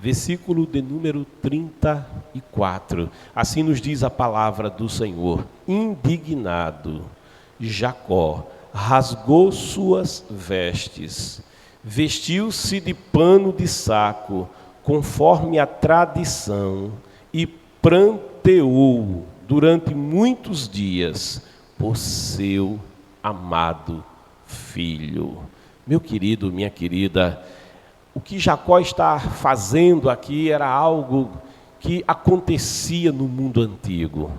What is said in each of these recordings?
versículo de número 34. Assim nos diz a palavra do Senhor. Indignado, Jacó rasgou suas vestes, vestiu-se de pano de saco, conforme a tradição, e pranteou durante muitos dias por seu amado filho. Meu querido, minha querida, o que Jacó está fazendo aqui era algo que acontecia no mundo antigo.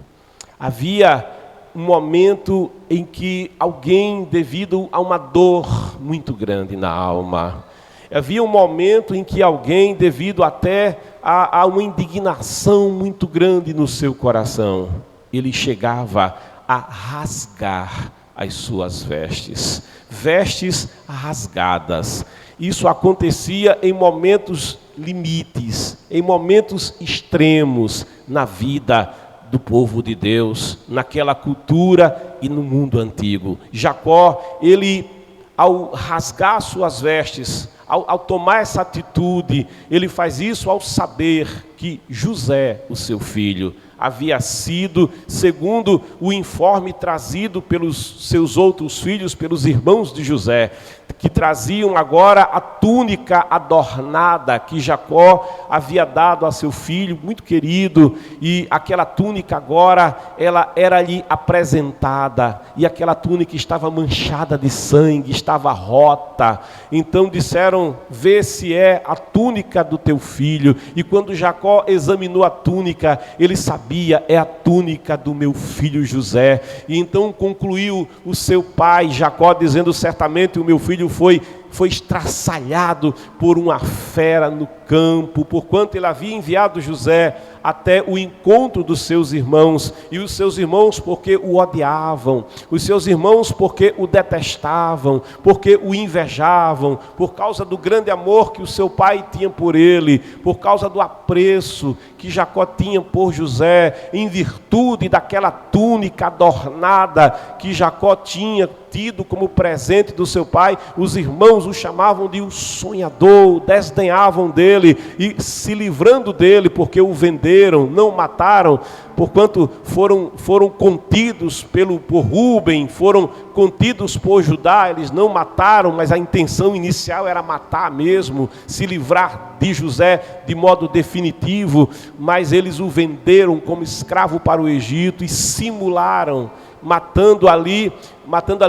Havia um momento em que alguém, devido a uma dor muito grande na alma, havia um momento em que alguém, devido até a uma indignação muito grande no seu coração, ele chegava a rasgar as suas vestes, vestes rasgadas. Isso acontecia em momentos limites, em momentos extremos na vida do povo de Deus, naquela cultura e no mundo antigo. Jacó, ele, ao rasgar suas vestes, ao tomar essa atitude, ele faz isso ao saber que José, o seu filho, havia sido, segundo o informe trazido pelos seus outros filhos, pelos irmãos de José, que traziam agora a túnica adornada que Jacó havia dado a seu filho, muito querido, e aquela túnica agora, ela era-lhe apresentada, e aquela túnica estava manchada de sangue, estava rota. Então disseram: vê se é a túnica do teu filho. E quando Jacó examinou a túnica, ele sabia: é a túnica do meu filho José. E então concluiu o seu pai Jacó dizendo: certamente o meu filho foi estraçalhado por uma fera no campo, porquanto ele havia enviado José até o encontro dos seus irmãos, e os seus irmãos porque o odiavam, os seus irmãos porque o detestavam, porque o invejavam, por causa do grande amor que o seu pai tinha por ele, por causa do apreço que Jacó tinha por José, em virtude daquela túnica adornada que Jacó tinha tido como presente do seu pai. Os irmãos o chamavam de o sonhador, desdenhavam dele e se livrando dele, porque o venderam, não o mataram, porquanto foram contidos por Rúben, foram contidos por Judá. Eles não mataram, mas a intenção inicial era matar mesmo, se livrar de José de modo definitivo, mas eles o venderam como escravo para o Egito e simularam, matando ali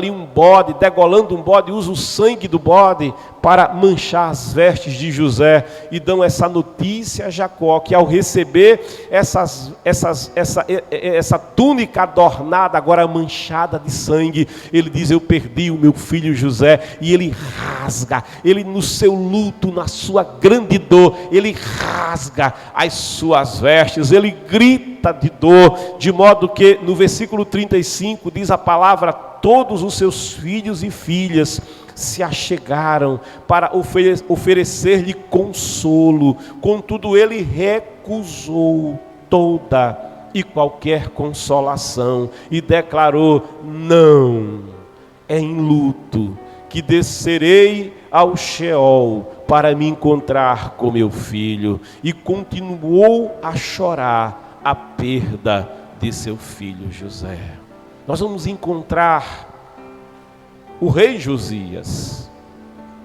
um bode, degolando um bode, usa o sangue do bode para manchar as vestes de José, e dão essa notícia a Jacó, que ao receber essa túnica adornada, agora manchada de sangue, ele diz: eu perdi o meu filho José. E ele rasga, ele no seu luto, na sua grande dor, ele rasga as suas vestes, ele grita de dor, de modo que no versículo 35 diz a palavra: todos os seus filhos e filhas se achegaram para oferecer-lhe consolo, contudo ele recusou toda e qualquer consolação e declarou: não, é em luto que descerei ao Sheol para me encontrar com meu filho. E continuou a chorar a perda de seu filho José. Nós vamos encontrar o rei Josias,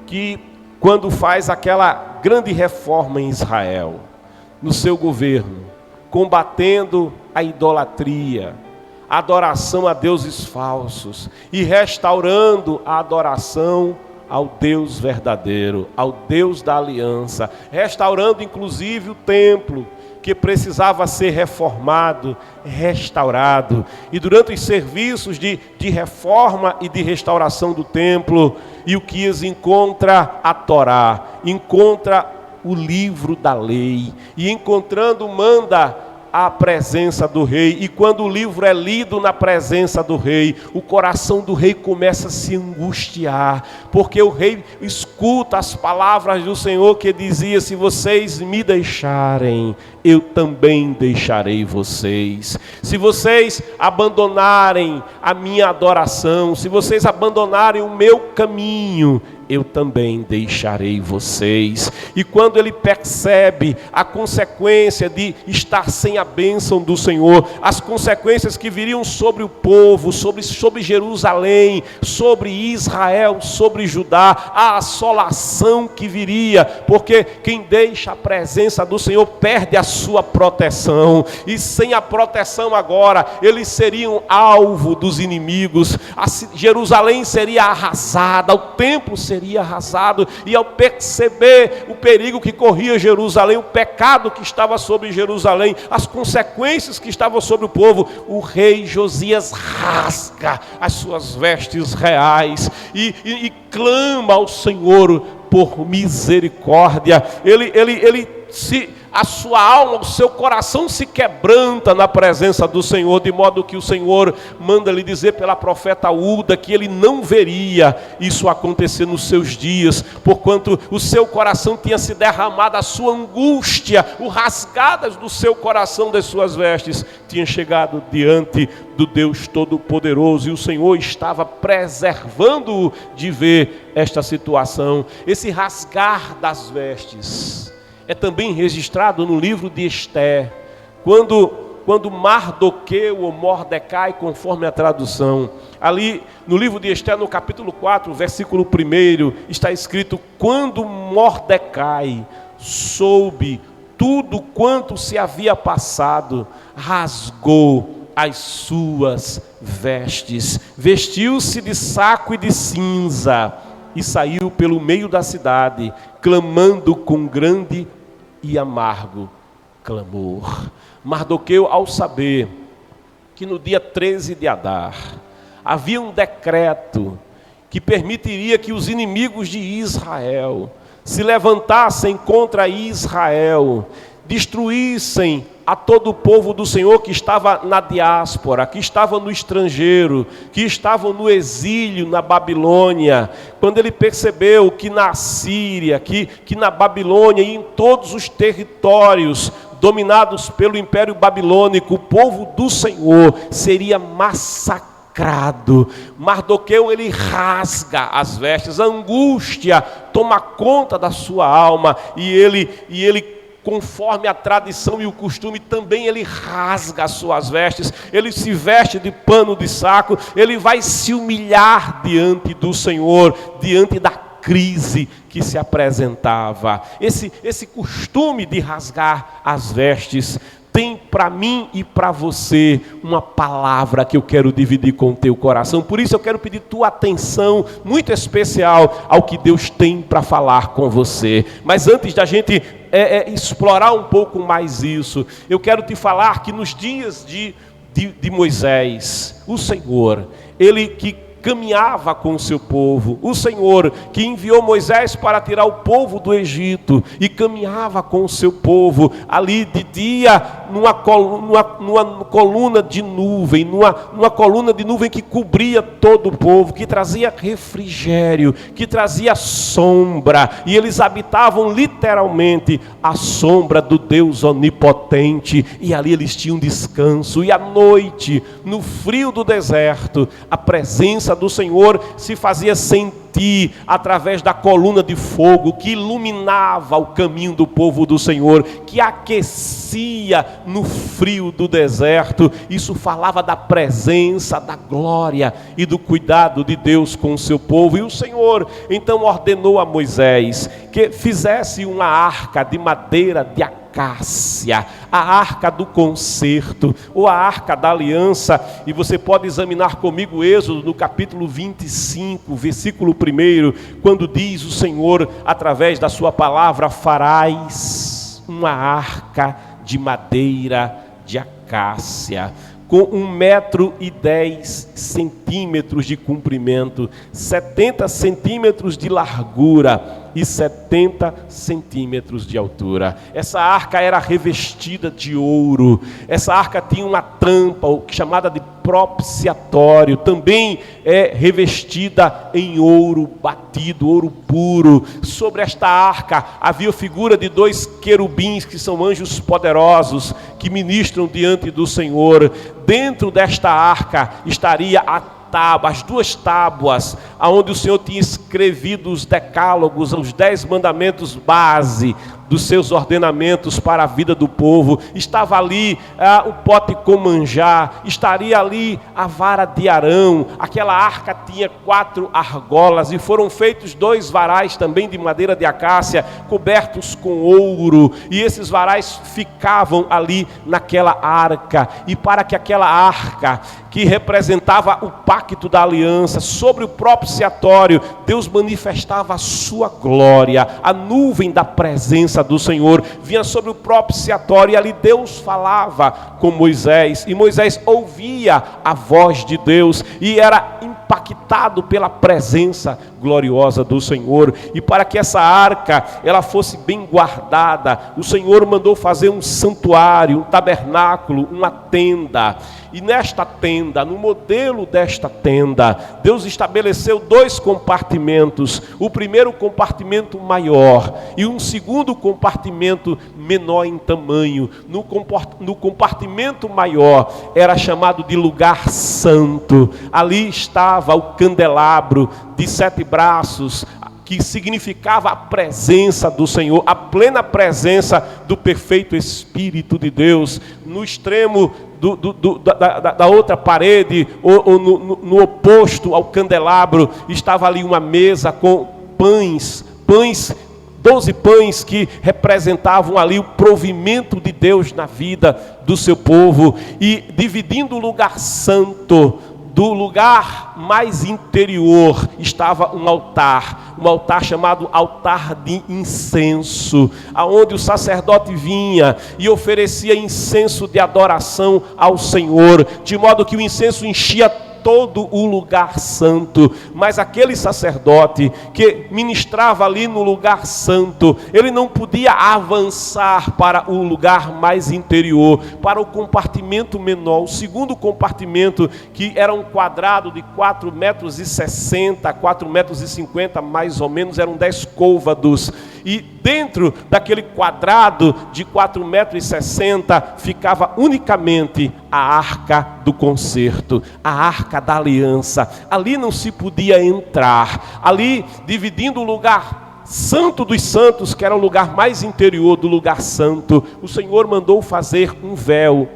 que quando faz aquela grande reforma em Israel, no seu governo, combatendo a idolatria, a adoração a deuses falsos, e restaurando a adoração ao Deus verdadeiro, ao Deus da aliança, restaurando inclusive o templo, que precisava ser reformado, restaurado. E durante os serviços de reforma e de restauração do templo, Ilquias encontra a Torá, encontra o livro da lei, e encontrando manda a presença do rei. E quando o livro é lido na presença do rei, o coração do rei começa a se angustiar, porque o rei escuta as palavras do Senhor que dizia: se vocês me deixarem, eu também deixarei vocês. Se vocês abandonarem a minha adoração, se vocês abandonarem o meu caminho, eu também deixarei vocês. E quando ele percebe a consequência de estar sem a bênção do Senhor, as consequências que viriam sobre o povo, sobre Jerusalém, sobre Israel, sobre Judá, a assolação que viria, porque quem deixa a presença do Senhor perde a sua proteção, e sem a proteção agora, eles seriam alvo dos inimigos, Jerusalém seria arrasada, o templo seria arrasado, e ao perceber o perigo que corria Jerusalém, o pecado que estava sobre Jerusalém, as consequências que estavam sobre o povo, o rei Josias rasga as suas vestes reais e clama ao Senhor por misericórdia. A sua alma, o seu coração se quebranta na presença do Senhor, de modo que o Senhor manda lhe dizer pela profeta Uda que ele não veria isso acontecer nos seus dias, porquanto o seu coração tinha se derramado, a sua angústia, o rasgadas do seu coração das suas vestes, tinha chegado diante do Deus Todo-Poderoso, e o Senhor estava preservando-o de ver esta situação. Esse rasgar das vestes é também registrado no livro de Esther, quando Mardoqueu ou Mordecai, conforme a tradução, ali no livro de Esther, no capítulo 4, versículo 1, está escrito: quando Mordecai soube tudo quanto se havia passado, rasgou as suas vestes, vestiu-se de saco e de cinza, e saiu pelo meio da cidade, clamando com grande e amargo clamor. Mardoqueu, ao saber que no dia 13 de Adar havia um decreto que permitiria que os inimigos de Israel se levantassem contra Israel, destruíssem a todo o povo do Senhor que estava na diáspora, que estava no estrangeiro, que estavam no exílio na Babilônia, quando ele percebeu que na Síria, que na Babilônia e em todos os territórios dominados pelo Império Babilônico, o povo do Senhor seria massacrado, Mardoqueu, ele rasga as vestes, a angústia toma conta da sua alma, e ele conforme a tradição e o costume, também ele rasga as suas vestes, ele se veste de pano de saco, ele vai se humilhar diante do Senhor, diante da crise que se apresentava. Esse costume de rasgar as vestes tem para mim e para você uma palavra que eu quero dividir com o teu coração. Por isso eu quero pedir tua atenção muito especial ao que Deus tem para falar com você. Mas antes da gente explorar um pouco mais isso, eu quero te falar que nos dias de Moisés, o Senhor, ele que caminhava com o seu povo, o Senhor que enviou Moisés para tirar o povo do Egito, e caminhava com o seu povo, ali de dia, numa coluna de nuvem, numa coluna de nuvem que cobria todo o povo, que trazia refrigério, que trazia sombra, e eles habitavam literalmente a sombra do Deus onipotente, e ali eles tinham descanso. E à noite, no frio do deserto, a presença do Senhor se fazia sentir através da coluna de fogo que iluminava o caminho do povo do Senhor, que aquecia no frio do deserto. Isso falava da presença, da glória e do cuidado de Deus com o seu povo. E o Senhor então ordenou a Moisés que fizesse uma arca de madeira de acácia, a arca do concerto, ou a arca da aliança. E você pode examinar comigo Êxodo no capítulo 25, versículo 1, quando diz o Senhor, através da sua palavra: farás uma arca de madeira de acácia, com 1,10 m de comprimento, 70 centímetros de largura e 70 centímetros de altura. Essa arca era revestida de ouro. Essa arca tinha uma tampa chamada de propiciatório, também é revestida em ouro batido, ouro puro. Sobre esta arca havia a figura de 2 querubins, que são anjos poderosos, que ministram diante do Senhor. Dentro desta arca estaria a as 2 tábuas, onde o Senhor tinha escrevido os decálogos, os 10 mandamentos base dos seus ordenamentos para a vida do povo. Estava ali o pote com manjar, estaria ali a vara de Arão. Aquela arca tinha 4 argolas e foram feitos 2 varais também de madeira de acácia, cobertos com ouro, e esses varais ficavam ali naquela arca. E para que aquela arca, que representava o pacto da aliança, sobre o propiciatório, Deus manifestava a sua glória. A nuvem da presença do Senhor vinha sobre o propiciatório, e ali Deus falava com Moisés, e Moisés ouvia a voz de Deus e era impactado pela presença gloriosa do Senhor. E para que essa arca ela fosse bem guardada, o Senhor mandou fazer um santuário, um tabernáculo, uma tenda. E nesta tenda, no modelo desta tenda, Deus estabeleceu 2 compartimentos. O primeiro compartimento maior e um segundo compartimento menor em tamanho. No compartimento maior era chamado de lugar santo. Ali estava o candelabro de 7 braços, que significava a presença do Senhor, a presença do perfeito Espírito de Deus. No extremo da outra parede, ou no oposto ao candelabro, estava ali uma mesa com pães, 12 pães que representavam ali o provimento de Deus na vida do seu povo. E dividindo o lugar santo do lugar mais interior, estava um altar chamado altar de incenso, aonde o sacerdote vinha e oferecia incenso de adoração ao Senhor, de modo que o incenso enchia todo o lugar santo. Mas aquele sacerdote que ministrava ali no lugar santo, ele não podia avançar para o lugar mais interior, para o compartimento menor, o segundo compartimento, que era um quadrado de 4,60 metros, 4,50 metros mais ou menos, eram 10 côvados. E dentro daquele quadrado de 4,60 metros ficava unicamente a arca do concerto, a arca da aliança. Ali não se podia entrar. Ali, dividindo o lugar santo dos santos, que era o lugar mais interior do lugar santo, o Senhor mandou fazer um véu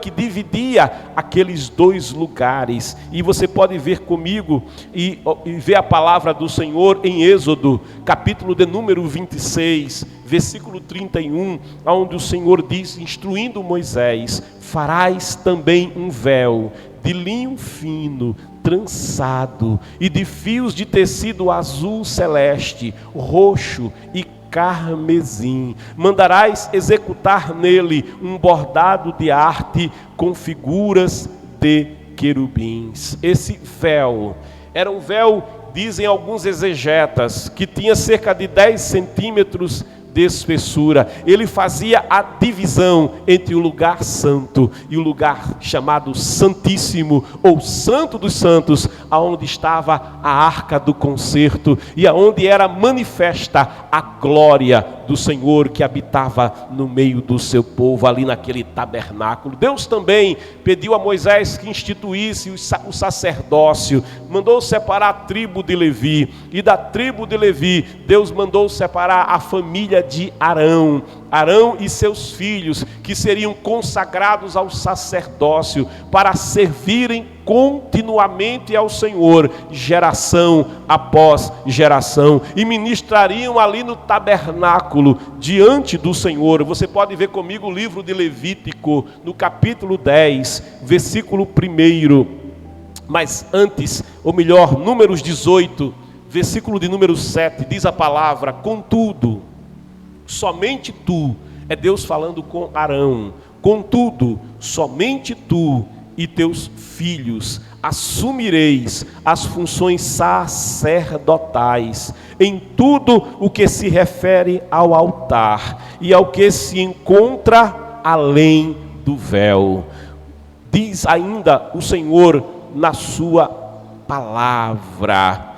que dividia aqueles 2 lugares. E você pode ver comigo e ver a palavra do Senhor em Êxodo, capítulo de número 26, versículo 31, onde o Senhor diz, instruindo Moisés: farás também um véu de linho fino, trançado, e de fios de tecido azul celeste, roxo e carmesim. Mandarás executar nele um bordado de arte com figuras de querubins. Esse véu era um véu, dizem alguns exegetas, que tinha cerca de 10 centímetros de espessura. Ele fazia a divisão entre o lugar santo e o lugar chamado Santíssimo, ou Santo dos Santos, aonde estava a arca do concerto e aonde era manifesta a glória do Senhor que habitava no meio do seu povo, ali naquele tabernáculo. Deus também pediu a Moisés que instituísse o sacerdócio, mandou separar a tribo de Levi, e da tribo de Levi Deus mandou separar a família de Arão e seus filhos, que seriam consagrados ao sacerdócio para servirem continuamente ao Senhor, geração após geração, e ministrariam ali no tabernáculo diante do Senhor. Você pode ver comigo o livro de Levítico, no capítulo 10, versículo 1. Mas antes, ou melhor, Números 18, versículo de número 7, diz a palavra: contudo, somente tu, é Deus falando com Arão, contudo, somente tu e teus filhos assumireis as funções sacerdotais em tudo o que se refere ao altar e ao que se encontra além do véu. Diz ainda o Senhor na sua palavra,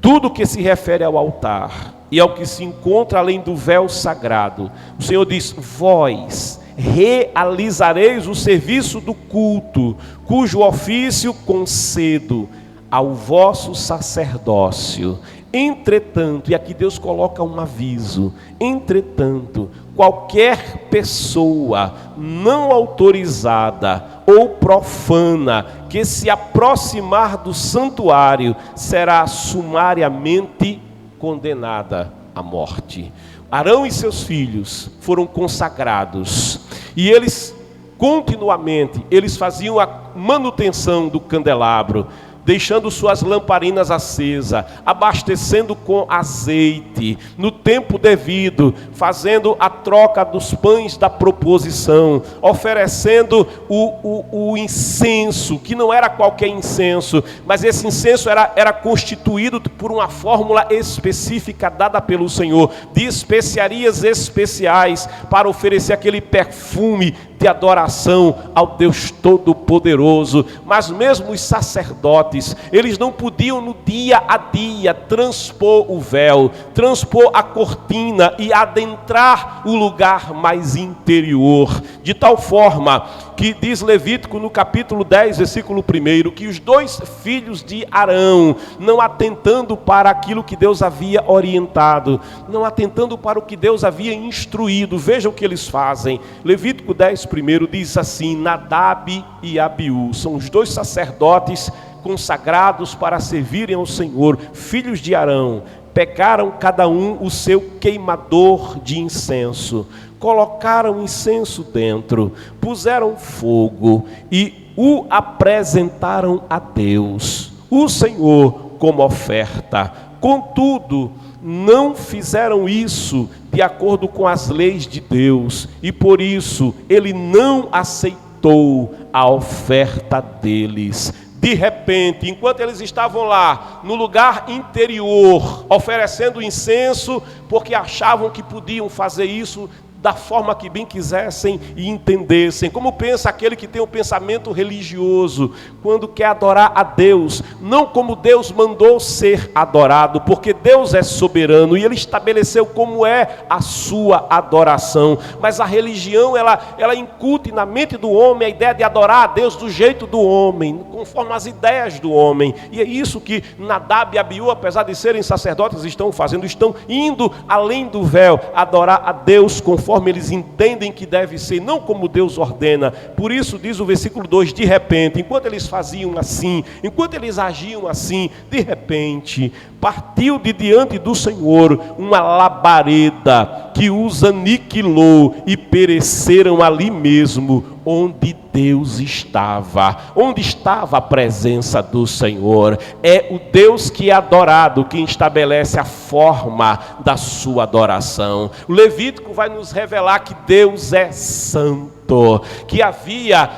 tudo que se refere ao altar e ao que se encontra além do véu sagrado. O Senhor diz: vós realizareis o serviço do culto, cujo ofício concedo ao vosso sacerdócio. Entretanto, e aqui Deus coloca um aviso, entretanto, qualquer pessoa não autorizada ou profana que se aproximar do santuário será sumariamente condenada à morte. Arão e seus filhos foram consagrados e eles continuamente faziam a manutenção do candelabro, deixando suas lamparinas acesas, abastecendo com azeite, no tempo devido, fazendo a troca dos pães da proposição, oferecendo o incenso, que não era qualquer incenso, mas esse incenso era constituído por uma fórmula específica dada pelo Senhor, de especiarias especiais, para oferecer aquele perfume de adoração ao Deus Todo-Poderoso. Mas mesmo os sacerdotes, eles não podiam no dia a dia transpor o véu, transpor a cortina e adentrar o lugar mais interior, de tal forma que diz Levítico no capítulo 10, versículo 1, que os 2 filhos de Arão, não atentando para aquilo que Deus havia orientado, não atentando para o que Deus havia instruído, veja o que eles fazem. Levítico 10, 1 diz assim: Nadab e Abiú são os 2 sacerdotes consagrados para servirem ao Senhor, filhos de Arão. Pegaram cada um o seu queimador de incenso, colocaram incenso dentro, puseram fogo e o apresentaram a Deus, o Senhor, como oferta. Contudo, não fizeram isso de acordo com as leis de Deus, e por isso ele não aceitou a oferta deles. De repente, enquanto eles estavam lá no lugar interior, oferecendo incenso, porque achavam que podiam fazer isso da forma que bem quisessem e entendessem, como pensa aquele que tem um pensamento religioso, quando quer adorar a Deus, não como Deus mandou ser adorado, porque Deus é soberano e Ele estabeleceu como é a sua adoração, mas a religião, ela incute na mente do homem a ideia de adorar a Deus do jeito do homem, conforme as ideias do homem, e é isso que Nadab e Abiú, apesar de serem sacerdotes, estão fazendo, estão indo além do véu, adorar a Deus conforme eles entendem que deve ser, não como Deus ordena. Por isso diz o versículo 2, de repente, enquanto eles faziam assim, enquanto eles agiam assim, de repente, partiu de diante do Senhor uma labareda que os aniquilou e pereceram ali mesmo, onde Deus estava. Onde estava a presença do Senhor? É o Deus que é adorado quem estabelece a forma da sua adoração. O Levítico vai nos revelar que Deus é santo, que havia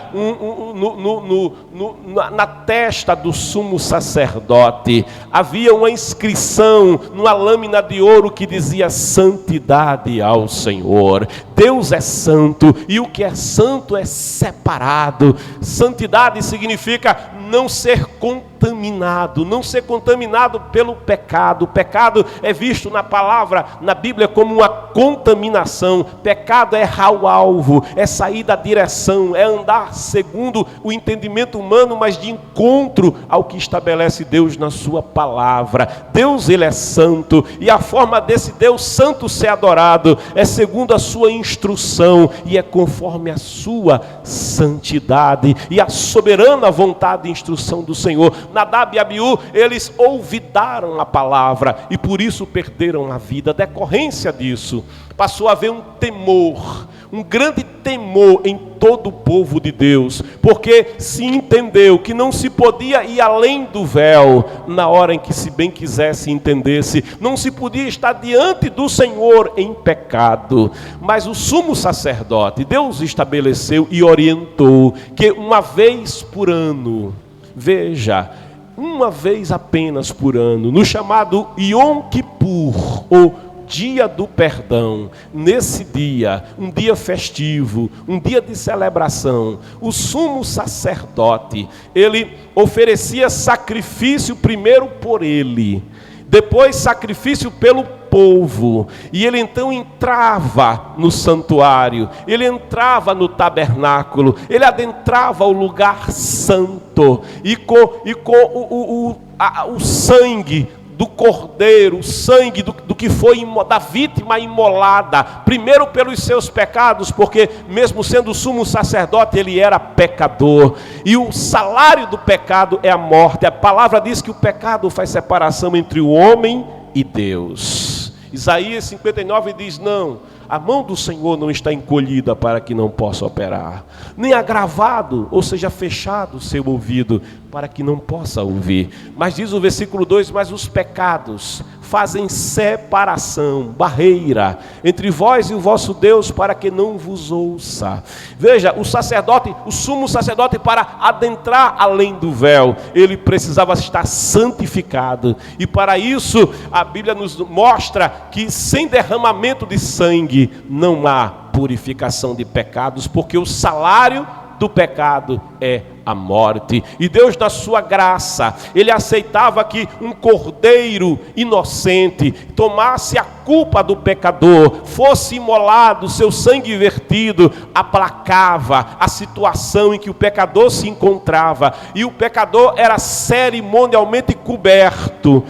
na testa do sumo sacerdote, havia uma inscrição numa lâmina de ouro que dizia santidade ao Senhor. Deus é santo e o que é santo é separado. Santidade significa não ser contaminado, não ser contaminado pelo pecado. O pecado é visto na palavra, na Bíblia, como uma contaminação. Pecado é errar o alvo, é sair da direção, é andar segundo o entendimento humano, mas de encontro ao que estabelece Deus na sua palavra. Deus, Ele é santo, e a forma desse Deus santo ser adorado é segundo a sua instrução, e é conforme a sua santidade e a soberana vontade e instrução do Senhor. Nadab e Abiú, eles olvidaram a palavra e por isso perderam a vida. A decorrência disso, passou a haver um temor, um grande temor em todo o povo de Deus, porque se entendeu que não se podia ir além do véu, na hora em que se bem quisesse entendesse, não se podia estar diante do Senhor em pecado. Mas o sumo sacerdote, Deus estabeleceu e orientou que uma vez por ano, veja, uma vez apenas por ano, no chamado Yom Kippur, ou Dia do Perdão, nesse dia, um dia festivo, um dia de celebração, o sumo sacerdote, ele oferecia sacrifício primeiro por ele, depois sacrifício pelo povo, e ele então entrava no santuário, ele entrava no tabernáculo, ele adentrava o lugar santo, e com o sangue do cordeiro, o sangue do que foi da vítima imolada, primeiro pelos seus pecados, porque mesmo sendo sumo sacerdote, ele era pecador, e o salário do pecado é a morte. A palavra diz que o pecado faz separação entre o homem e Deus. Isaías 59 diz: não, a mão do Senhor não está encolhida para que não possa operar, nem agravado, ou seja, fechado o seu ouvido, para que não possa ouvir. Mas diz o versículo 2, mas os pecados fazem separação, barreira, entre vós e o vosso Deus, para que não vos ouça. Veja, o sacerdote, o sumo sacerdote, para adentrar além do véu, ele precisava estar santificado, e para isso a Bíblia nos mostra que sem derramamento de sangue não há purificação de pecados, porque o salário do pecado é a morte. E Deus, na sua graça, ele aceitava que um cordeiro inocente tomasse a culpa do pecador, fosse imolado, seu sangue vertido, aplacava a situação em que o pecador se encontrava, e o pecador era cerimonialmente coberto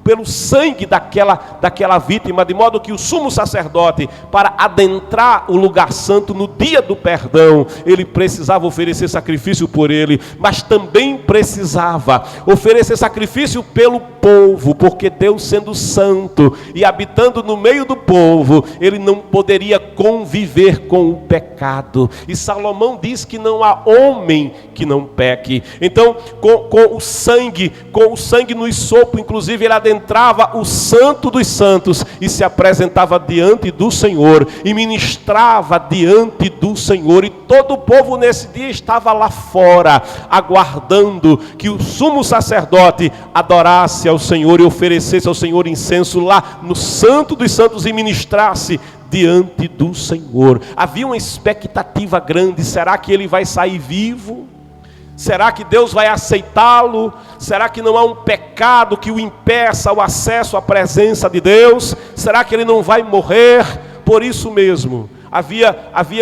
pelo sangue daquela vítima, de modo que o sumo sacerdote, para adentrar o lugar santo no dia do perdão, ele precisava oferecer sacrifício por ele, mas também precisava oferecer sacrifício pelo povo, porque Deus, sendo santo e habitando no meio do povo, ele não poderia conviver com o pecado. E Salomão diz que não há homem que não peque. Então, com o sangue no sopo, inclusive, ele adentrava o santo dos santos e se apresentava diante do Senhor e ministrava diante do Senhor, e todo o povo nesse dia estava lá fora, aguardando que o sumo sacerdote adorasse ao Senhor e oferecesse ao Senhor incenso lá no santo dos santos e ministrasse diante do Senhor. Havia uma expectativa grande: será que ele vai sair vivo? Será que Deus vai aceitá-lo? Será que não há um pecado que o impeça o acesso à presença de Deus? Será que ele não vai morrer? Por isso mesmo, havia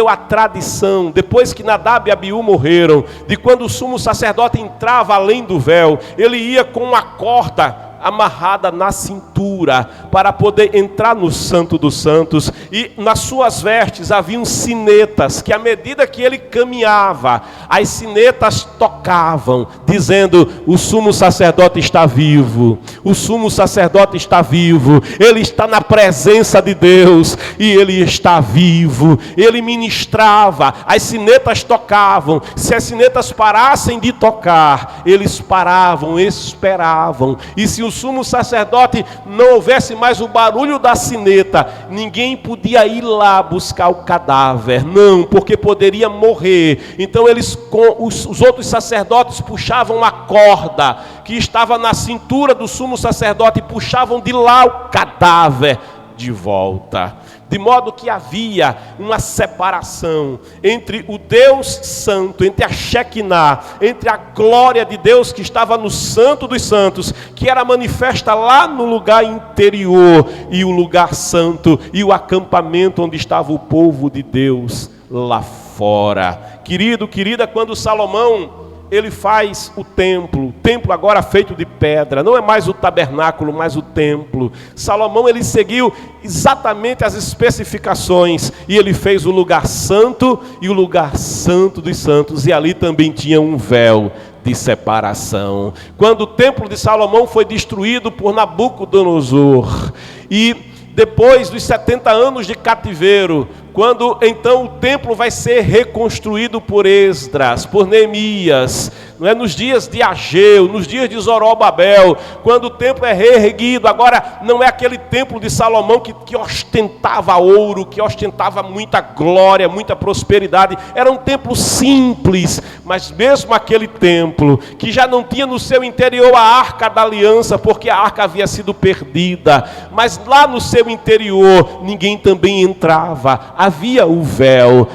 a tradição, depois que Nadab e Abiú morreram, de quando o sumo sacerdote entrava além do véu, ele ia com uma corda amarrada na cintura, para poder entrar no Santo dos Santos, e nas suas vestes haviam sinetas, que à medida que ele caminhava, as sinetas tocavam, dizendo: o sumo sacerdote está vivo, o sumo sacerdote está vivo, ele está na presença de Deus, e ele está vivo. Ele ministrava, as sinetas tocavam, se as sinetas parassem de tocar, eles paravam, esperavam, e se o sumo sacerdote não houvesse mais o barulho da sineta, ninguém podia ir lá buscar o cadáver, não, porque poderia morrer. Então eles, com os outros sacerdotes, puxavam a corda que estava na cintura do sumo sacerdote e puxavam de lá o cadáver de volta. De modo que havia uma separação entre o Deus Santo, entre a Shekinah, entre a glória de Deus que estava no Santo dos Santos, que era manifesta lá no lugar interior, e o lugar santo, e o acampamento onde estava o povo de Deus lá fora. Querido, querida, quando Salomão ele faz o templo agora feito de pedra, não é mais o tabernáculo, mas o templo. Salomão, ele seguiu exatamente as especificações, e ele fez o lugar santo e o lugar santo dos santos, e ali também tinha um véu de separação. Quando o templo de Salomão foi destruído por Nabucodonosor, e depois dos 70 anos de cativeiro, quando então o templo vai ser reconstruído por Esdras, por Neemias, não é? Nos dias de Ageu, nos dias de Zorobabel, quando o templo é reerguido, agora não é aquele templo de Salomão que ostentava ouro, que ostentava muita glória, muita prosperidade, era um templo simples, mas mesmo aquele templo, que já não tinha no seu interior a arca da aliança, porque a arca havia sido perdida, mas lá no seu interior ninguém também entrava, havia o véu,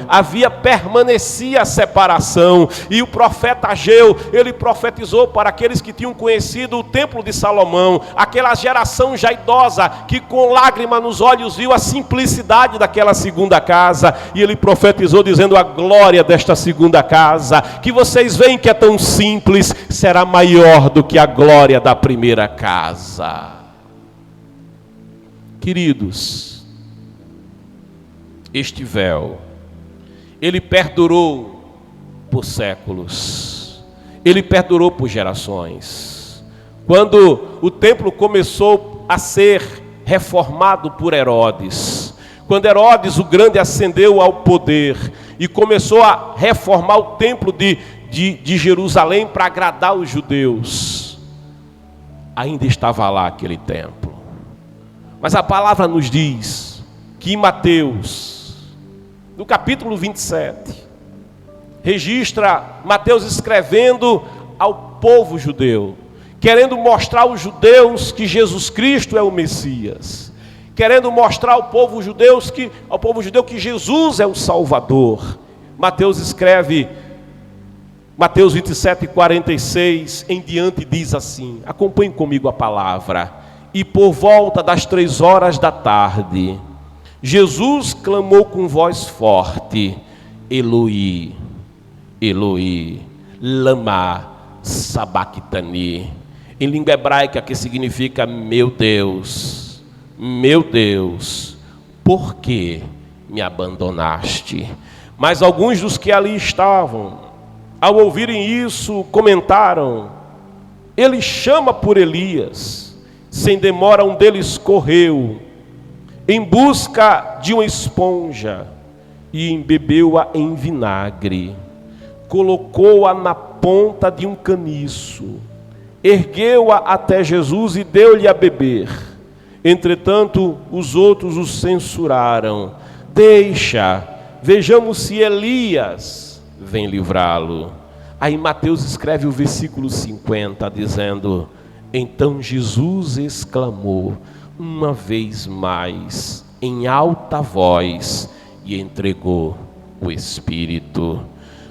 permanecia a separação. E o profeta Ageu, ele profetizou para aqueles que tinham conhecido o templo de Salomão, aquela geração já idosa, que com lágrima nos olhos viu a simplicidade daquela segunda casa, e ele profetizou dizendo: a glória desta segunda casa, que vocês veem que é tão simples, será maior do que a glória da primeira casa. Queridos, este véu, ele perdurou por séculos, ele perdurou por gerações. Quando o templo começou a ser reformado por Herodes, quando Herodes o Grande ascendeu ao poder e começou a reformar o templo de Jerusalém para agradar os judeus, ainda estava lá aquele templo. Mas a palavra nos diz que em Mateus, no capítulo 27, registra Mateus escrevendo ao povo judeu, querendo mostrar aos judeus que Jesus Cristo é o Messias, querendo mostrar ao povo judeu que Jesus é o Salvador. Mateus escreve, Mateus 27, 46 em diante, diz assim, acompanhe comigo a palavra: e por volta das 3 horas da tarde, Jesus clamou com voz forte: Eloi, Eloi, lama sabachthani, em língua hebraica, que significa: meu Deus, por que me abandonaste? Mas alguns dos que ali estavam, ao ouvirem isso, comentaram: ele chama por Elias. Sem demora, um deles correu em busca de uma esponja e embebeu-a em vinagre, colocou-a na ponta de um caniço, ergueu-a até Jesus e deu-lhe a beber. Entretanto, os outros o censuraram: deixa, vejamos se Elias vem livrá-lo. Aí Mateus escreve o versículo 50, dizendo: então Jesus exclamou uma vez mais, em alta voz, e entregou o Espírito.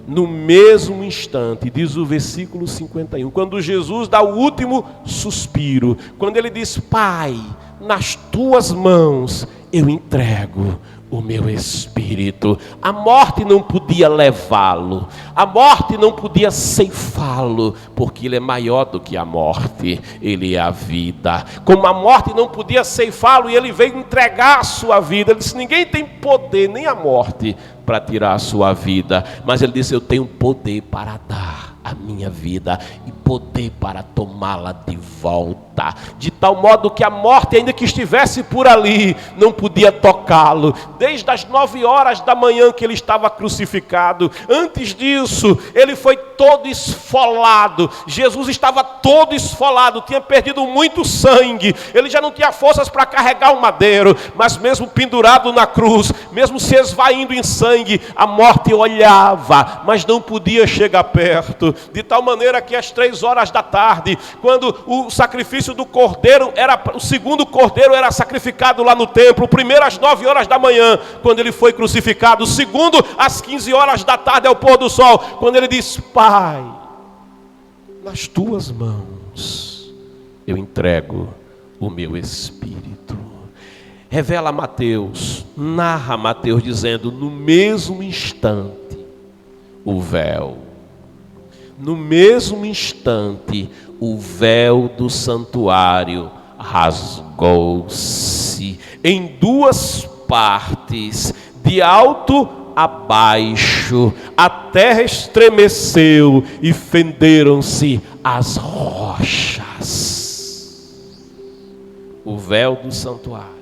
No mesmo instante, diz o versículo 51, quando Jesus dá o último suspiro, quando ele diz: Pai, nas tuas mãos eu entrego o meu espírito. A morte não podia levá-lo, a morte não podia ceifá-lo, porque ele é maior do que a morte, ele é a vida. Como a morte não podia ceifá-lo, e ele veio entregar a sua vida, ele disse: ninguém tem poder, nem a morte, para tirar a sua vida, mas ele disse: eu tenho poder para dar a minha vida e poder para tomá-la de volta, de tal modo que a morte, ainda que estivesse por ali, não podia tocá-lo. Desde as 9 horas da manhã que ele estava crucificado, antes disso, ele foi todo esfolado. Jesus estava todo esfolado, tinha perdido muito sangue, ele já não tinha forças para carregar o madeiro, mas mesmo pendurado na cruz, mesmo se esvaindo em sangue, a morte olhava, mas não podia chegar perto. De tal maneira que às 3 horas da tarde, quando o sacrifício do cordeiro o segundo cordeiro era sacrificado lá no templo, o primeiro às 9 horas da manhã, quando ele foi crucificado, o segundo às 15 horas da tarde, ao pôr do sol, quando ele diz: Pai, nas tuas mãos eu entrego o meu espírito. Revela Mateus, narra Mateus dizendo: no mesmo instante, o véu, no mesmo instante, o véu do santuário rasgou-se em 2 partes, de alto a baixo, a terra estremeceu e fenderam-se as rochas. O véu do santuário.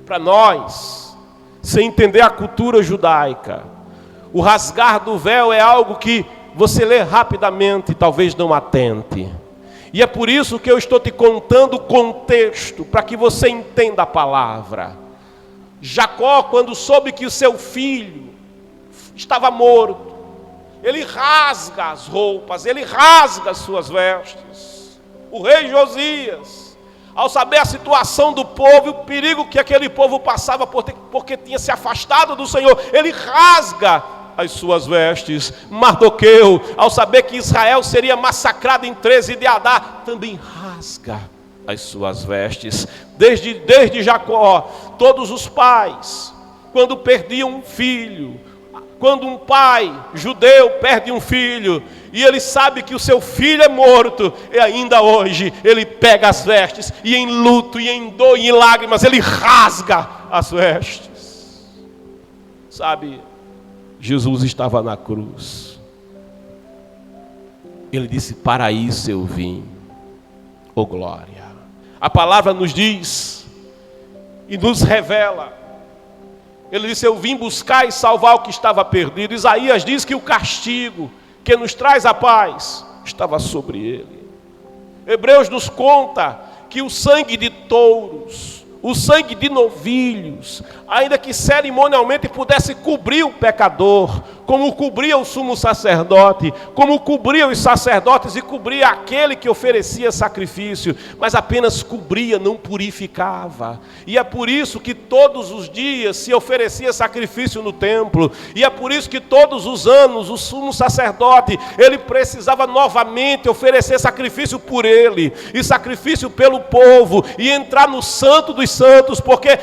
Para nós, sem entender a cultura judaica, o rasgar do véu é algo que você lê rapidamente e talvez não atente. E é por isso que eu estou te contando o contexto, para que você entenda a palavra. Jacó, quando soube que o seu filho estava morto, ele rasga as roupas, ele rasga as suas vestes. O rei Josias, Ao saber a situação do povo, o perigo que aquele povo passava porque tinha se afastado do Senhor, ele rasga as suas vestes. Mardoqueu, ao saber que Israel seria massacrado em 13 de Adar, também rasga as suas vestes. Desde Jacó, todos os pais, quando perdiam um filho, quando um pai judeu perde um filho, e ele sabe que o seu filho é morto, e ainda hoje ele pega as vestes, e em luto, e em dor, e em lágrimas, ele rasga as vestes. Sabe, Jesus estava na cruz. Ele disse: para isso eu vim. Oh glória! A palavra nos diz e nos revela. Ele disse: eu vim buscar e salvar o que estava perdido. Isaías diz que o castigo que nos traz a paz estava sobre ele. Hebreus nos conta que o sangue de touros, o sangue de novilhos, ainda que cerimonialmente pudesse cobrir o pecador, como cobria o sumo sacerdote, como cobria os sacerdotes e cobria aquele que oferecia sacrifício, mas apenas cobria, não purificava. E é por isso que todos os dias se oferecia sacrifício no templo, e é por isso que todos os anos o sumo sacerdote, ele precisava novamente oferecer sacrifício por ele, e sacrifício pelo povo, e entrar no santo dos santos, porque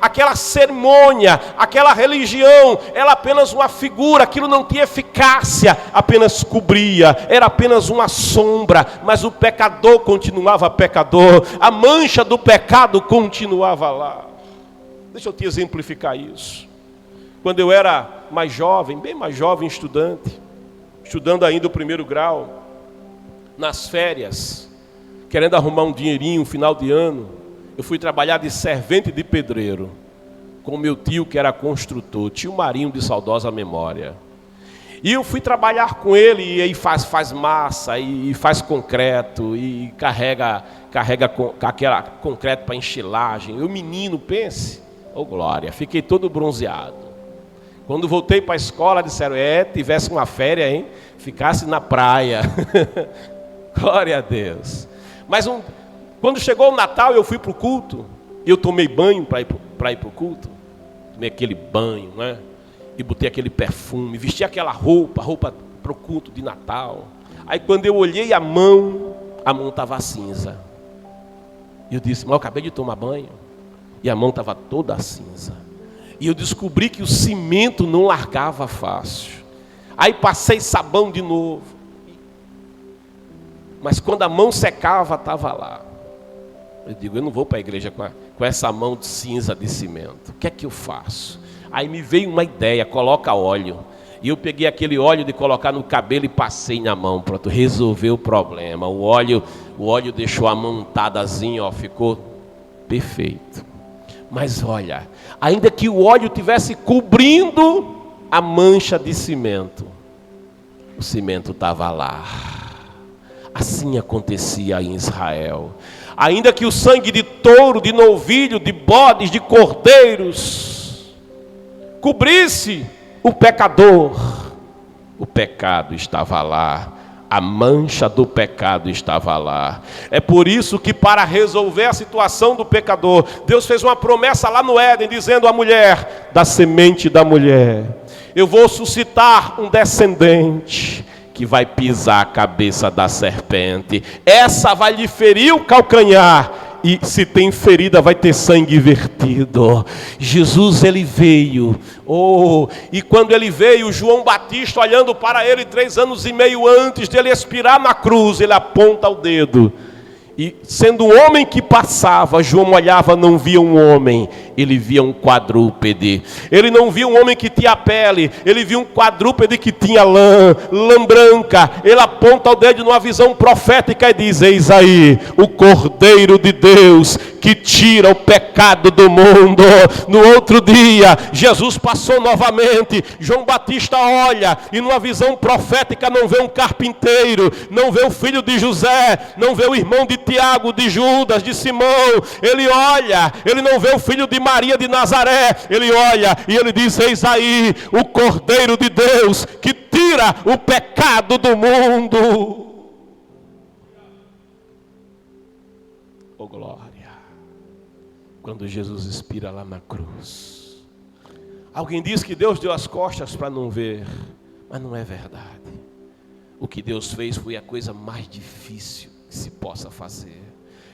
aquela cerimônia, aquela religião, era apenas uma figura, aquilo não tinha eficácia, apenas cobria, era apenas uma sombra, mas o pecador continuava pecador, a mancha do pecado continuava lá. Deixa eu te exemplificar isso. Quando eu era mais jovem, bem mais jovem, estudando ainda o 1º grau, nas férias, querendo arrumar um dinheirinho, final de ano, eu fui trabalhar de servente de pedreiro com meu tio, que era construtor, tio Marinho de saudosa memória. E eu fui trabalhar com ele, e aí faz massa, e faz concreto, e carrega aquela concreto para enchilagem. Eu, menino, pense, oh glória, fiquei todo bronzeado. Quando voltei para a escola, disseram: tivesse uma férias, hein? Ficasse na praia. Glória a Deus. Mas quando chegou o Natal, eu fui para o culto, e eu tomei banho para ir para o culto. Tomei aquele banho, né? E botei aquele perfume, vesti aquela roupa para o culto de Natal. Aí quando eu olhei a mão estava cinza. E eu disse: mas eu acabei de tomar banho. E a mão estava toda cinza. E eu descobri que o cimento não largava fácil. Aí passei sabão de novo. Mas quando a mão secava, estava lá. Eu digo: eu não vou para a igreja com essa mão de cinza de cimento. O que é que eu faço? Aí me veio uma ideia: coloca óleo. E eu peguei aquele óleo de colocar no cabelo e passei na mão. Pronto, resolveu o problema. O óleo deixou a mão untadazinha, ó, ficou perfeito. Mas olha, ainda que o óleo tivesse cobrindo a mancha de cimento, o cimento estava lá. Assim acontecia em Israel. Ainda que o sangue de touro, de novilho, de bodes, de cordeiros cobrisse o pecador, o pecado estava lá, a mancha do pecado estava lá. É por isso que, para resolver a situação do pecador, Deus fez uma promessa lá no Éden, dizendo à mulher: da semente da mulher eu vou suscitar um descendente que vai pisar a cabeça da serpente. Essa vai lhe ferir o calcanhar, e se tem ferida vai ter sangue vertido. Jesus, ele veio, e quando ele veio, João Batista, olhando para ele 3 anos e meio antes dele expirar na cruz, ele aponta o dedo. E sendo um homem que passava, João olhava, não via um homem, ele via um quadrúpede. Ele não via um homem que tinha pele, ele via um quadrúpede que tinha lã branca. Ele aponta o dedo numa visão profética e diz: eis aí o Cordeiro de Deus que tira o pecado do mundo. No outro dia, Jesus passou novamente. João Batista olha e numa visão profética não vê um carpinteiro, não vê o filho de José, não vê o irmão de Tiago, de Judas, de Simão. Ele olha, ele não vê o filho de Maria de Nazaré. Ele olha e ele diz: eis aí o Cordeiro de Deus que tira o pecado do mundo. Oh glória! Quando Jesus expira lá na cruz. Alguém diz que Deus deu as costas para não ver, mas não é verdade. O que Deus fez foi a coisa mais difícil que se possa fazer.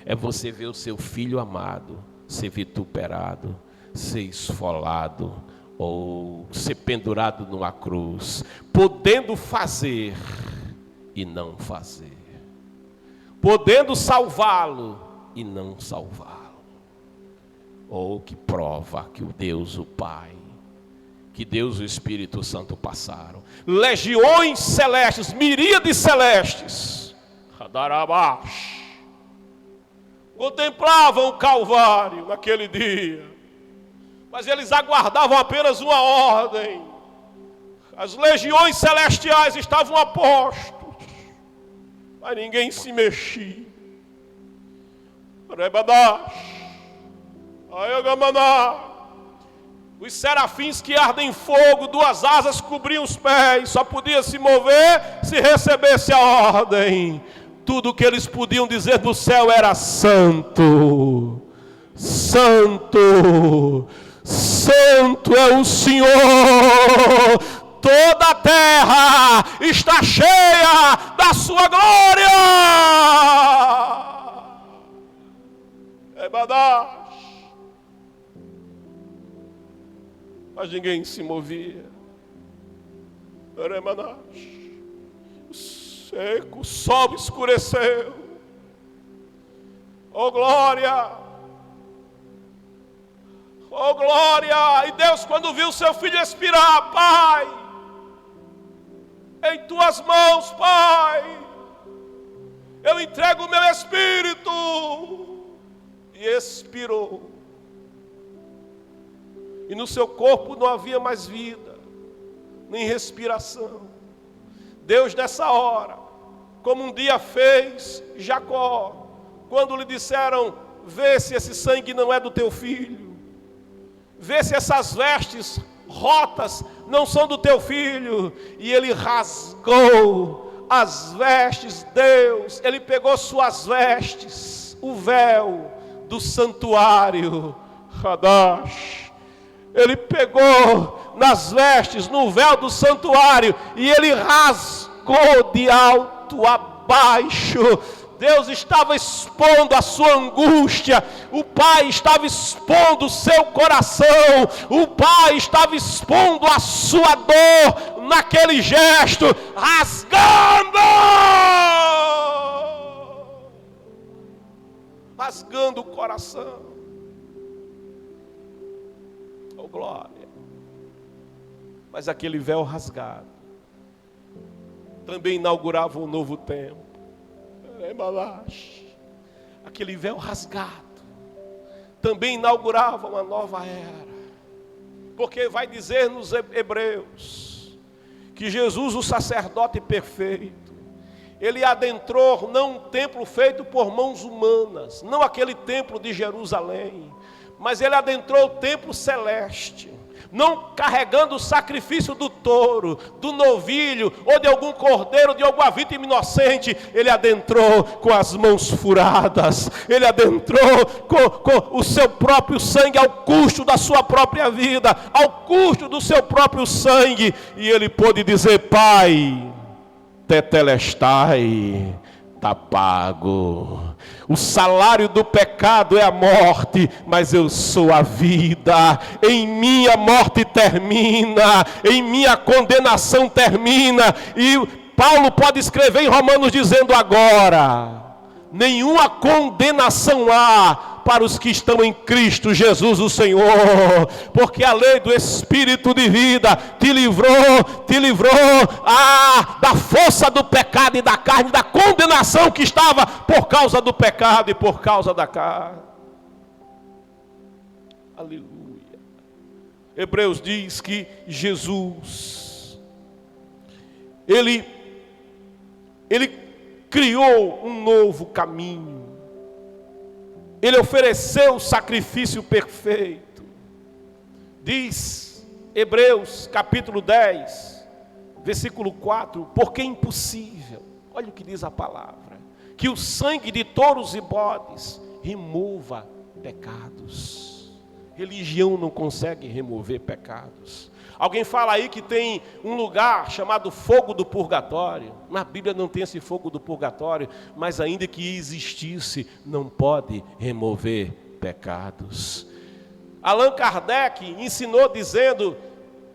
É você ver o seu filho amado ser vituperado, ser esfolado ou ser pendurado numa cruz, podendo fazer e não fazer, podendo salvá-lo e não salvá-lo. Oh, que prova que o Deus, o Pai, que Deus, o Espírito Santo passaram. Legiões celestes, miríades celestes, contemplavam o Calvário naquele dia, mas eles aguardavam apenas uma ordem. As legiões celestiais estavam a postos, mas ninguém se mexia. Os serafins que ardem em fogo, 2 asas cobriam os pés, só podia se mover se recebesse a ordem. Tudo o que eles podiam dizer do céu era santo, santo, santo é o Senhor. Toda a terra está cheia da sua glória. Mas ninguém se movia. Seco, o sol escureceu. Oh glória! Oh glória! E Deus, quando viu seu filho expirar, Pai, em tuas mãos, Pai, eu entrego o meu espírito. E expirou. E no seu corpo não havia mais vida, nem respiração. Deus, nessa hora, como um dia fez Jacó, quando lhe disseram: vê se esse sangue não é do teu filho, vê se essas vestes rotas não são do teu filho. E ele rasgou as vestes, Deus, ele pegou suas vestes, o véu do santuário, ele pegou nas vestes, no véu do santuário, e ele rasgou de alto a baixo. Deus estava expondo a sua angústia, o Pai estava expondo o seu coração, o Pai estava expondo a sua dor naquele gesto, rasgando o coração. Oh glória! Mas aquele véu rasgado também inaugurava um novo tempo. Aquele véu rasgado também inaugurava uma nova era. Porque vai dizer nos Hebreus que Jesus, o sacerdote perfeito, ele adentrou não um templo feito por mãos humanas, não aquele templo de Jerusalém, mas ele adentrou o templo celeste, não carregando o sacrifício do touro, do novilho, ou de algum cordeiro, de alguma vítima inocente. Ele adentrou com as mãos furadas, ele adentrou com o seu próprio sangue, ao custo da sua própria vida, ao custo do seu próprio sangue, e ele pôde dizer: Pai, tetelestai, está pago. O salário do pecado é a morte, mas eu sou a vida. Em mim a morte termina, em mim a condenação termina. E Paulo pode escrever em Romanos dizendo: agora nenhuma condenação há para os que estão em Cristo Jesus o Senhor, porque a lei do Espírito de vida te livrou da força do pecado e da carne, da condenação que estava por causa do pecado e por causa da carne. Aleluia. Hebreus diz que Jesus, ele criou um novo caminho. Ele ofereceu o sacrifício perfeito. Diz Hebreus capítulo 10, versículo 4, porque é impossível, olha o que diz a palavra, que o sangue de touros e bodes remova pecados. Religião não consegue remover pecados. Alguém fala aí que tem um lugar chamado fogo do purgatório. Na Bíblia não tem esse fogo do purgatório, mas ainda que existisse, não pode remover pecados. Allan Kardec ensinou dizendo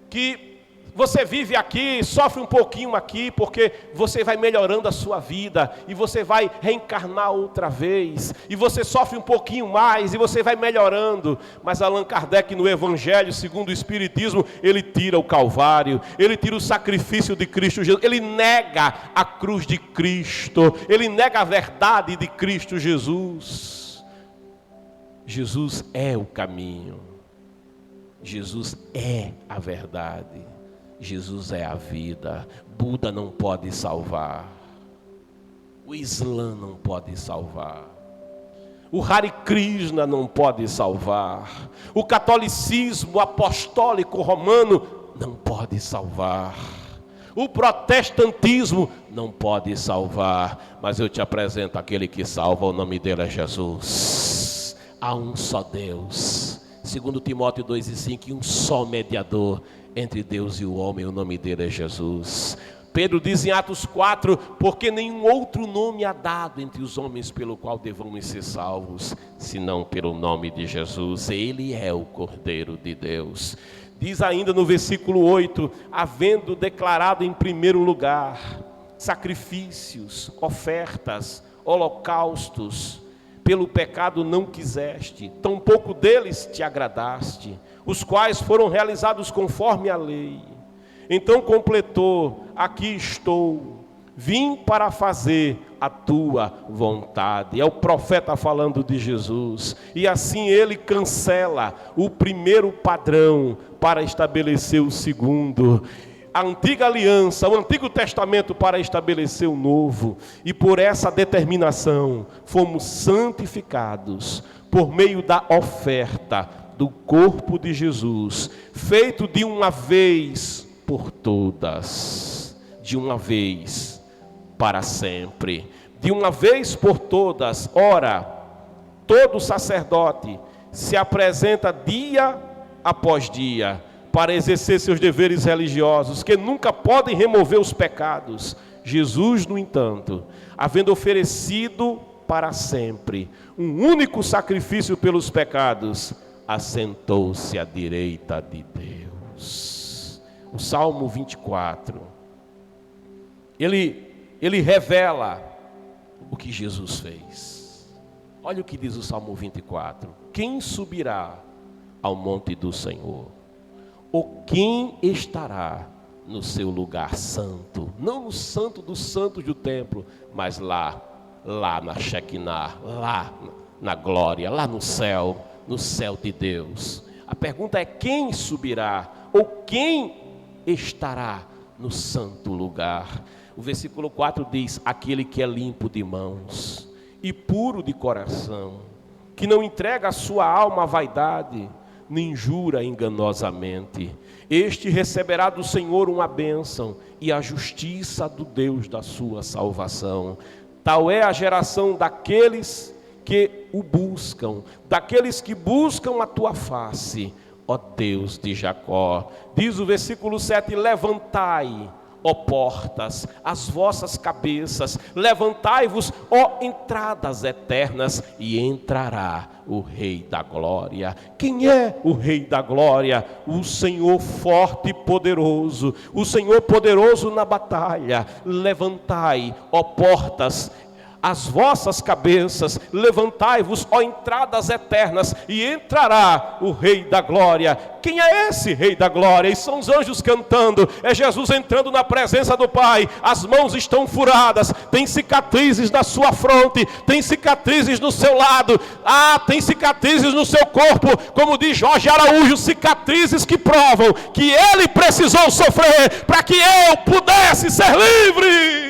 que você vive aqui, sofre um pouquinho aqui, porque você vai melhorando a sua vida, e você vai reencarnar outra vez, e você sofre um pouquinho mais, e você vai melhorando. Mas Allan Kardec, no Evangelho segundo o Espiritismo, ele tira o Calvário, ele tira o sacrifício de Cristo Jesus, ele nega a cruz de Cristo, ele nega a verdade de Cristo Jesus. Jesus é o caminho, Jesus é a verdade, Jesus é a vida. Buda não pode salvar, o Islã não pode salvar, o Hare Krishna não pode salvar, o catolicismo apostólico romano não pode salvar, o protestantismo não pode salvar. Mas eu te apresento aquele que salva, o nome dele é Jesus. Há um só Deus, segundo Timóteo 2:5, e um só mediador entre Deus e o homem, o nome dele é Jesus. Pedro diz em Atos 4, porque nenhum outro nome há dado entre os homens pelo qual devamos ser salvos, senão pelo nome de Jesus. Ele é o Cordeiro de Deus. Diz ainda no versículo 8, havendo declarado em primeiro lugar sacrifícios, ofertas, holocaustos, pelo pecado não quiseste, tampouco deles te agradaste, os quais foram realizados conforme a lei. Então completou, aqui estou, vim para fazer a tua vontade. É o profeta falando de Jesus. E assim ele cancela o primeiro padrão para estabelecer o segundo. A antiga aliança, o Antigo Testamento para estabelecer o novo. E por essa determinação fomos santificados por meio da oferta do corpo de Jesus, feito de uma vez por todas, de uma vez para sempre, de uma vez por todas. Ora, todo sacerdote se apresenta dia após dia para exercer seus deveres religiosos, que nunca podem remover os pecados. Jesus, no entanto, havendo oferecido para sempre um único sacrifício pelos pecados, assentou-se à direita de Deus. O Salmo 24, ele revela o que Jesus fez. Olha o que diz o Salmo 24: quem subirá ao monte do Senhor? Ou quem estará no seu lugar santo? Não no santo dos santos do templo, mas lá na Shekinah, lá na glória, lá no céu de Deus. A pergunta é: quem subirá? Ou quem estará no santo lugar? O versículo 4 diz: aquele que é limpo de mãos e puro de coração, que não entrega a sua alma à vaidade, nem jura enganosamente, este receberá do Senhor uma bênção e a justiça do Deus da sua salvação. Tal é a geração daqueles que o buscam, daqueles que buscam a tua face, ó Deus de Jacó. Diz o versículo 7, levantai, ó portas, as vossas cabeças, levantai-vos, ó entradas eternas, e entrará o Rei da Glória. Quem é o Rei da Glória? O Senhor forte e poderoso, o Senhor poderoso na batalha. Levantai, ó portas, as vossas cabeças, levantai-vos, ó entradas eternas, e entrará o Rei da Glória. Quem é esse Rei da Glória? E são os anjos cantando, é Jesus entrando na presença do Pai. As mãos estão furadas, tem cicatrizes na sua fronte, tem cicatrizes no seu lado, tem cicatrizes no seu corpo, como diz Jorge Araújo, cicatrizes que provam que ele precisou sofrer para que eu pudesse ser livre,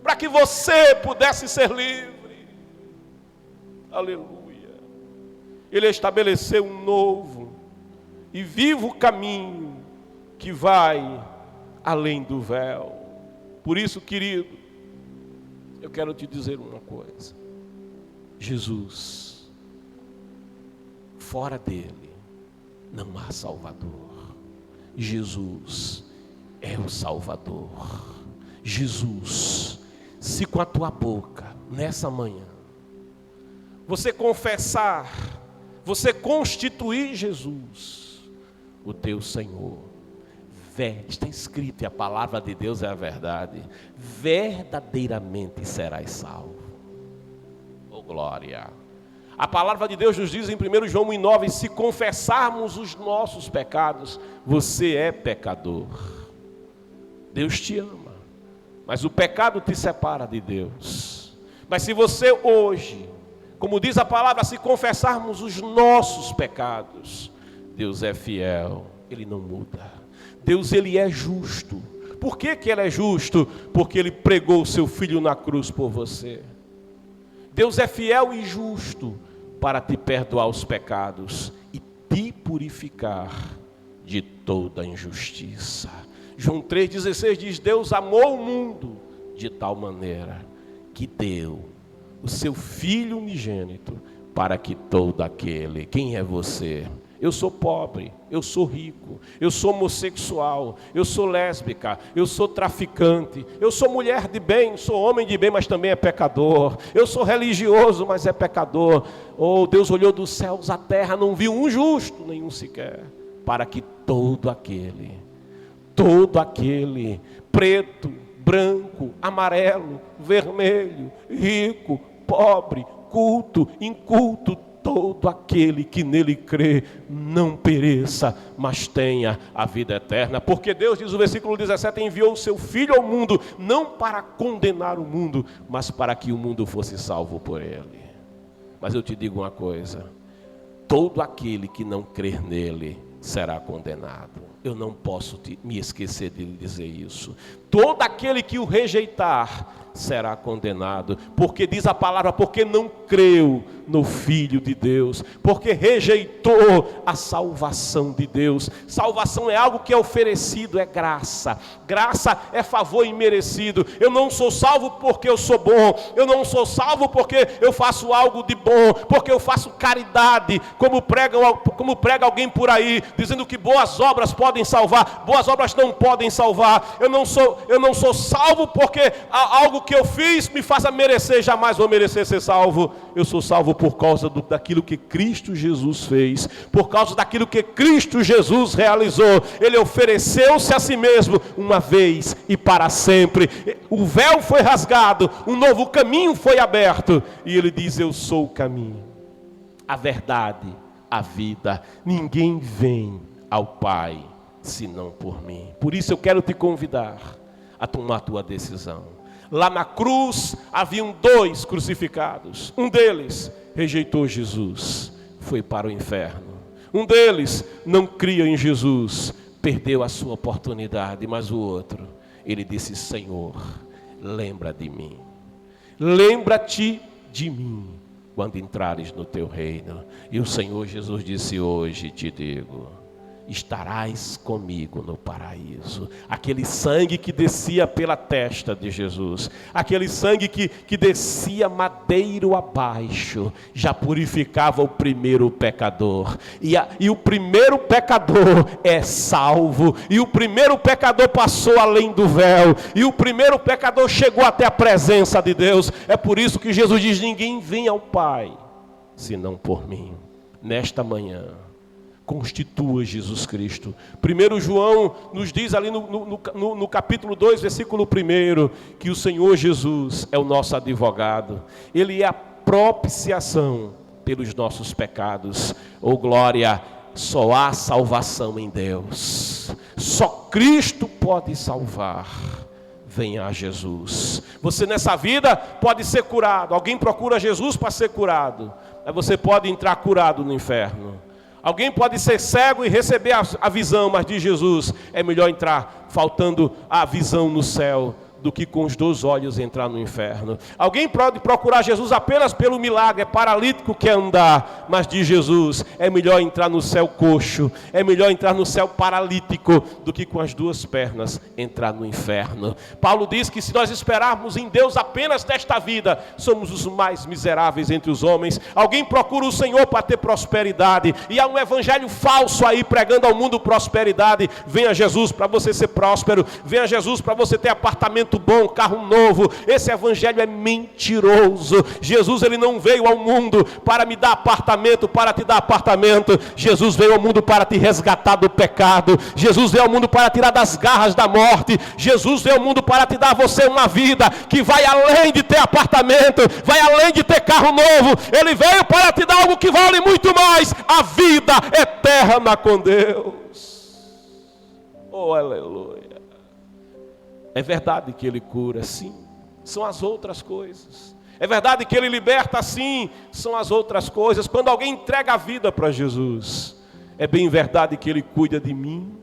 para que você pudesse ser livre. Aleluia. Ele estabeleceu um novo e vivo caminho que vai além do véu. Por isso, querido, eu quero te dizer uma coisa: Jesus, fora dele não há Salvador. Jesus é o Salvador. Jesus, se com a tua boca, nessa manhã, você confessar, você constituir Jesus, o teu Senhor, está escrito, e a palavra de Deus é a verdade, verdadeiramente serás salvo. Oh glória! A palavra de Deus nos diz em 1 João 1,9, se confessarmos os nossos pecados, você é pecador. Deus te ama, mas o pecado te separa de Deus. Mas se você hoje, como diz a palavra, se confessarmos os nossos pecados, Deus é fiel, Ele não muda. Deus, Ele é justo. Por que que Ele é justo? Porque Ele pregou o seu Filho na cruz por você. Deus é fiel e justo para te perdoar os pecados e te purificar de toda injustiça. João 3,16 diz, Deus amou o mundo de tal maneira que deu o seu Filho unigênito para que todo aquele, quem é você? Eu sou pobre, eu sou rico, eu sou homossexual, eu sou lésbica, eu sou traficante, eu sou mulher de bem, sou homem de bem, mas também é pecador. Eu sou religioso, mas é pecador. Oh, Deus olhou dos céus à terra, não viu um justo, nenhum sequer, para que todo aquele, preto, branco, amarelo, vermelho, rico, pobre, culto, inculto, todo aquele que nele crê não pereça, mas tenha a vida eterna. Porque Deus, diz o versículo 17, enviou o seu Filho ao mundo, não para condenar o mundo, mas para que o mundo fosse salvo por ele. Mas eu te digo uma coisa, todo aquele que não crer nele será condenado. Eu não posso me esquecer de lhe dizer isso. Todo aquele que o rejeitar será condenado, porque diz a palavra, porque não creu no Filho de Deus, porque rejeitou a salvação de Deus. Salvação é algo que é oferecido, é graça. Graça é favor imerecido. Eu não sou salvo porque eu sou bom, eu não sou salvo porque eu faço algo de bom, porque eu faço caridade, como prega alguém por aí, dizendo que boas obras podem salvar. Boas obras não podem salvar. Eu não sou salvo porque algo que eu fiz me faça merecer, jamais vou merecer ser salvo. Eu sou salvo por causa daquilo que Cristo Jesus fez, por causa daquilo que Cristo Jesus realizou. Ele ofereceu-se a si mesmo uma vez e para sempre. O véu foi rasgado, um novo caminho foi aberto, e ele diz, eu sou o caminho, a verdade, a vida. Ninguém vem ao Pai senão por mim. Por isso eu quero te convidar a tomar a tua decisão. Lá na cruz haviam 2 crucificados. Um deles rejeitou Jesus, foi para o inferno. Um deles não cria em Jesus, perdeu a sua oportunidade. Mas o outro, ele disse, Senhor, lembra de mim. Lembra-te de mim quando entrares no teu reino. E o Senhor Jesus disse, hoje te digo, estarás comigo no paraíso. Aquele sangue que descia pela testa de Jesus, aquele sangue que descia madeiro abaixo, já purificava o primeiro pecador, e o primeiro pecador é salvo, e o primeiro pecador passou além do véu, e o primeiro pecador chegou até a presença de Deus. É por isso que Jesus diz, ninguém vem ao Pai senão por mim. Nesta manhã, constitua Jesus Cristo. 1 João nos diz ali no capítulo 2, versículo 1, que o Senhor Jesus é o nosso advogado. Ele é a propiciação pelos nossos pecados. Oh glória, só há salvação em Deus. Só Cristo pode salvar. Venha a Jesus. Você nessa vida pode ser curado. Alguém procura Jesus para ser curado. Mas você pode entrar curado no inferno. Alguém pode ser cego e receber a visão, mas diz Jesus, é melhor entrar faltando a visão no céu do que com os 2 olhos entrar no inferno. Alguém pode procurar Jesus apenas pelo milagre, é paralítico que quer andar, mas diz Jesus, é melhor entrar no céu coxo, é melhor entrar no céu paralítico, do que com as 2 pernas entrar no inferno. Paulo diz que se nós esperarmos em Deus apenas desta vida, somos os mais miseráveis entre os homens. Alguém procura o Senhor para ter prosperidade, e há um evangelho falso aí pregando ao mundo prosperidade. Venha Jesus para você ser próspero, venha Jesus para você ter apartamento bom, carro novo. Esse evangelho é mentiroso. Jesus, ele não veio ao mundo para me dar apartamento, para te dar apartamento. Jesus veio ao mundo para te resgatar do pecado. Jesus veio ao mundo para tirar das garras da morte. Jesus veio ao mundo para te dar a você uma vida que vai além de ter apartamento, vai além de ter carro novo. Ele veio para te dar algo que vale muito mais, a vida eterna com Deus. Oh, aleluia. É verdade que ele cura, sim, são as outras coisas. É verdade que ele liberta, sim, são as outras coisas. Quando alguém entrega a vida para Jesus, é bem verdade que ele cuida de mim,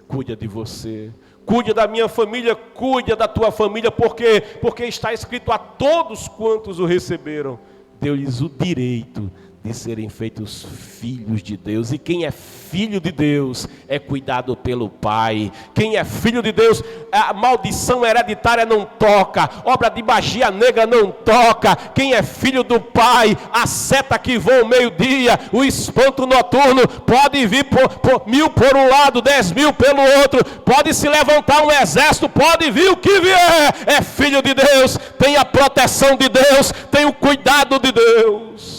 cuida de você, cuida da minha família, cuida da tua família. Por quê? Porque está escrito: a todos quantos o receberam, deu-lhes o direito de serem feitos filhos de Deus. E quem é filho de Deus é cuidado pelo Pai. Quem é filho de Deus, a maldição hereditária não toca, obra de magia negra não toca. Quem é filho do Pai, a seta que voa ao meio-dia, o espanto noturno, pode vir por 1000 por um lado, 10.000 pelo outro, pode se levantar um exército, pode vir o que vier, é filho de Deus, tem a proteção de Deus, tem o cuidado de Deus.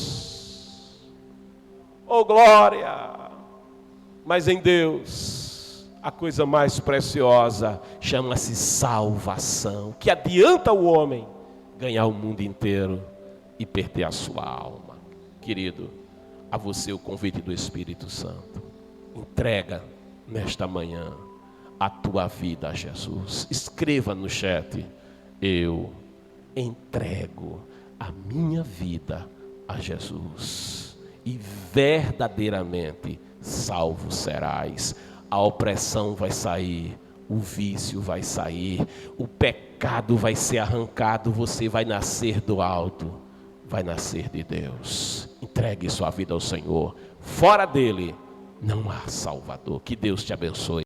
Oh, glória! Mas em Deus, a coisa mais preciosa chama-se salvação. Que adianta o homem ganhar o mundo inteiro e perder a sua alma? Querido, a você o convite do Espírito Santo. Entrega nesta manhã a tua vida a Jesus. Escreva no chat: eu entrego a minha vida a Jesus. E verdadeiramente salvo serás. A opressão vai sair, o vício vai sair, o pecado vai ser arrancado, você vai nascer do alto, vai nascer de Deus. Entregue sua vida ao Senhor. Fora dele não há Salvador. Que Deus te abençoe.